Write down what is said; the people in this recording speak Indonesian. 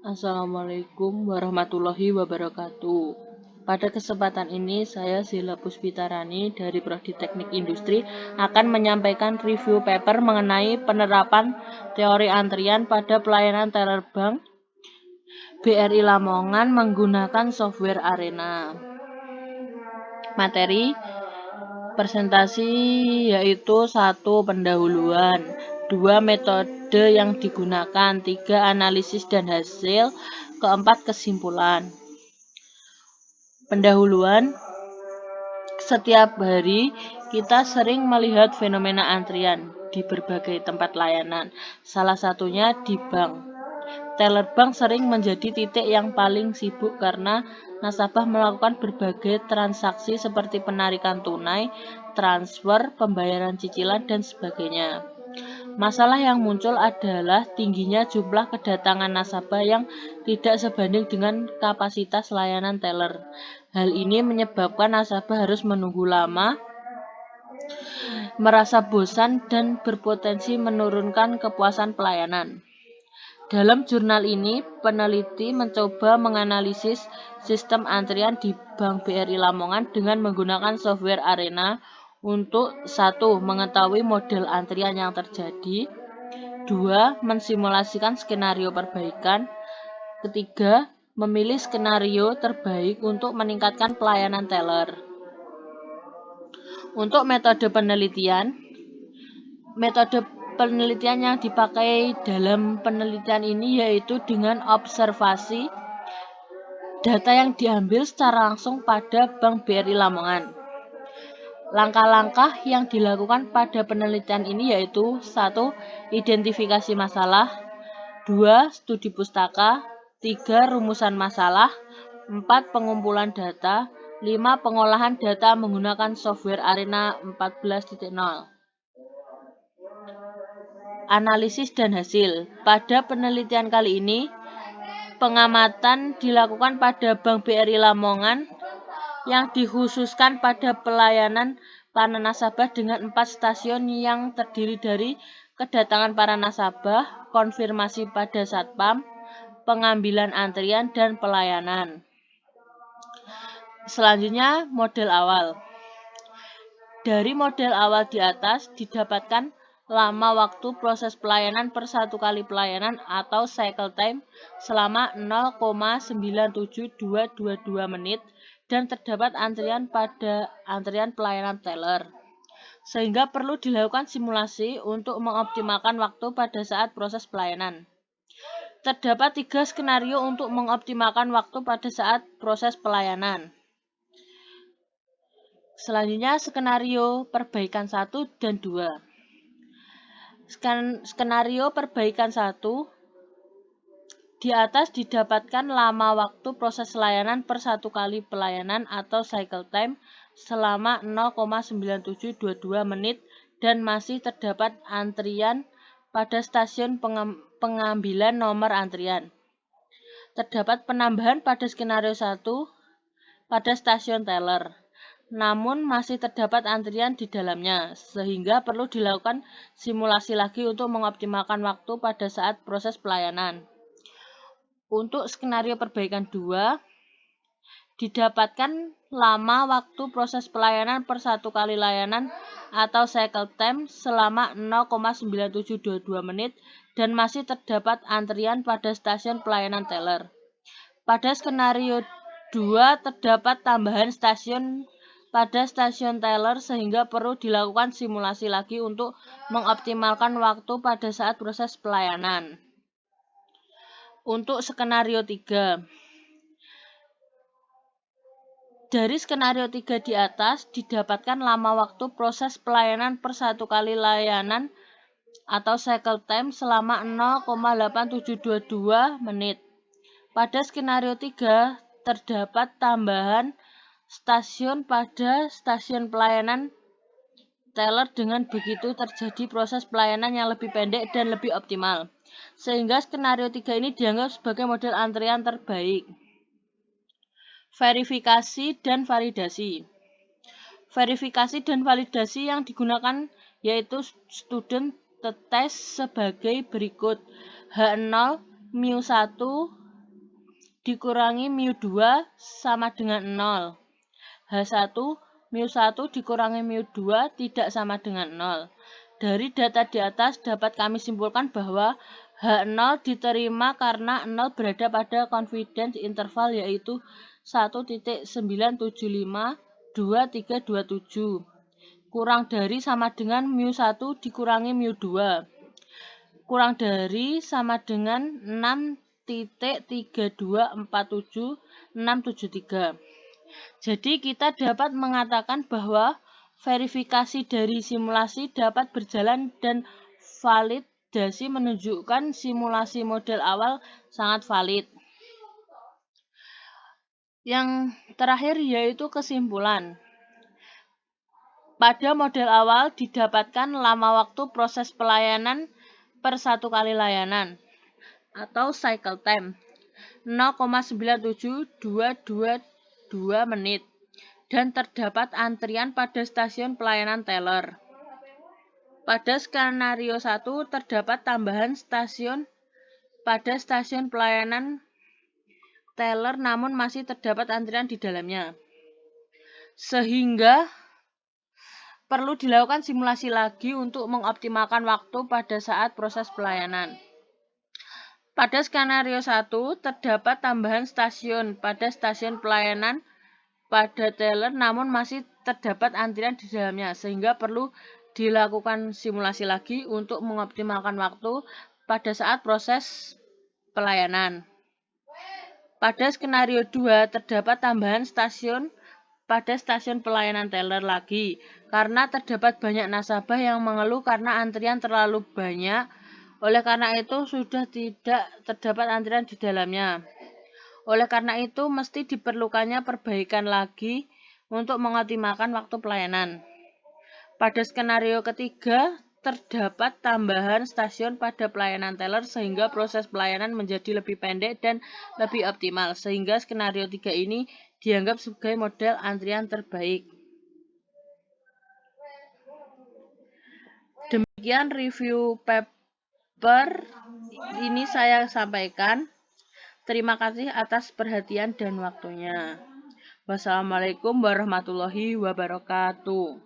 Assalamualaikum warahmatullahi wabarakatuh. Pada kesempatan ini, saya Zila Puspitarani dari Prodi Teknik Industri akan menyampaikan review paper mengenai penerapan teori antrian pada pelayanan teller bank BRI Lamongan menggunakan software Arena. Materi presentasi yaitu 1. Pendahuluan, 2. Metode yang digunakan, 3. Analisis dan hasil, 4. Kesimpulan. Pendahuluan. Setiap hari kita sering melihat fenomena antrian di berbagai tempat layanan, salah satunya di bank. Teller bank sering menjadi titik yang paling sibuk karena nasabah melakukan berbagai transaksi seperti penarikan tunai, transfer, pembayaran cicilan, dan sebagainya. Masalah yang muncul adalah tingginya jumlah kedatangan nasabah yang tidak sebanding dengan kapasitas layanan teller. Hal ini menyebabkan nasabah harus menunggu lama, merasa bosan, dan berpotensi menurunkan kepuasan pelayanan. Dalam jurnal ini, peneliti mencoba menganalisis sistem antrian di Bank BRI Lamongan dengan menggunakan software Arena untuk 1. Mengetahui model antrian yang terjadi, 2. Mensimulasikan skenario perbaikan, 3. Memilih skenario terbaik untuk meningkatkan pelayanan teller. Untuk metode penelitian yang dipakai dalam penelitian ini yaitu dengan observasi data yang diambil secara langsung pada Bank BRI Lamongan. Langkah-langkah yang dilakukan pada penelitian ini yaitu 1. Identifikasi masalah, 2. Studi pustaka, 3. Rumusan masalah, 4. Pengumpulan data, 5. Pengolahan data menggunakan software Arena 14.0. Analisis dan hasil. Pada penelitian kali ini, pengamatan dilakukan pada Bank BRI Lamongan yang dikhususkan pada pelayanan para nasabah dengan 4 stasiun yang terdiri dari kedatangan para nasabah, konfirmasi pada satpam, pengambilan antrian, dan pelayanan. Selanjutnya, model awal. Dari model awal di atas didapatkan lama waktu proses pelayanan per 1 kali pelayanan atau cycle time selama 0,97222 menit dan terdapat antrian pada antrian pelayanan teller. Sehingga perlu dilakukan simulasi untuk mengoptimalkan waktu pada saat proses pelayanan. Terdapat 3 skenario untuk mengoptimalkan waktu pada saat proses pelayanan. Selanjutnya skenario perbaikan 1 dan 2. Skenario perbaikan 1 di atas didapatkan lama waktu proses layanan per 1 kali pelayanan atau cycle time selama 0,9722 menit dan masih terdapat antrian pada stasiun pengambilan nomor antrian. Terdapat penambahan pada skenario 1 pada stasiun teller, namun masih terdapat antrian di dalamnya, sehingga perlu dilakukan simulasi lagi untuk mengoptimalkan waktu pada saat proses pelayanan. Untuk skenario perbaikan 2, didapatkan lama waktu proses pelayanan per 1 kali layanan atau cycle time selama 0,9722 menit dan masih terdapat antrian pada stasiun pelayanan teller. Pada skenario 2 terdapat tambahan stasiun pada stasiun teller sehingga perlu dilakukan simulasi lagi untuk mengoptimalkan waktu pada saat proses pelayanan. Untuk skenario 3. Dari skenario 3 di atas didapatkan lama waktu proses pelayanan per 1 kali layanan atau cycle time selama 0,8722 menit. Pada skenario 3 terdapat tambahan stasiun pada stasiun pelayanan teller, dengan begitu terjadi proses pelayanan yang lebih pendek dan lebih optimal. Sehingga skenario 3 ini dianggap sebagai model antrian terbaik. Verifikasi dan validasi. Verifikasi dan validasi yang digunakan yaitu student test sebagai berikut. H0, μ1, dikurangi mu2 sama dengan 0. H1 mu1 dikurangi mu2 tidak sama dengan 0. Dari data di atas dapat kami simpulkan bahwa H0 diterima karena 0 berada pada confidence interval yaitu 1.9752327 kurang dari sama dengan mu1 dikurangi mu2 kurang dari sama dengan 6.3247673. Jadi kita dapat mengatakan bahwa verifikasi dari simulasi dapat berjalan dan validasi menunjukkan simulasi model awal sangat valid. Yang terakhir yaitu kesimpulan. Pada model awal didapatkan lama waktu proses pelayanan per satu kali layanan atau cycle time 0,97222 menit dan terdapat antrian pada stasiun pelayanan teller. Pada skenario 1 terdapat tambahan stasiun pada stasiun pelayanan teller namun masih terdapat antrian di dalamnya. Sehingga perlu dilakukan simulasi lagi untuk mengoptimalkan waktu pada saat proses pelayanan. Pada skenario 1 terdapat tambahan stasiun pada stasiun pelayanan pada teller namun masih terdapat antrian di dalamnya sehingga perlu dilakukan simulasi lagi untuk mengoptimalkan waktu pada saat proses pelayanan. Pada skenario 2 terdapat tambahan stasiun pada stasiun pelayanan teller lagi karena terdapat banyak nasabah yang mengeluh karena antrian terlalu banyak. Oleh karena itu sudah tidak terdapat antrian di dalamnya. Oleh karena itu mesti diperlukannya perbaikan lagi untuk mengoptimalkan waktu pelayanan. Pada skenario ketiga terdapat tambahan stasiun pada pelayanan teller sehingga proses pelayanan menjadi lebih pendek dan lebih optimal. Sehingga skenario 3 ini dianggap sebagai model antrian terbaik. Demikian review paper ini saya sampaikan. Terima kasih atas perhatian dan waktunya. Wassalamualaikum warahmatullahi wabarakatuh.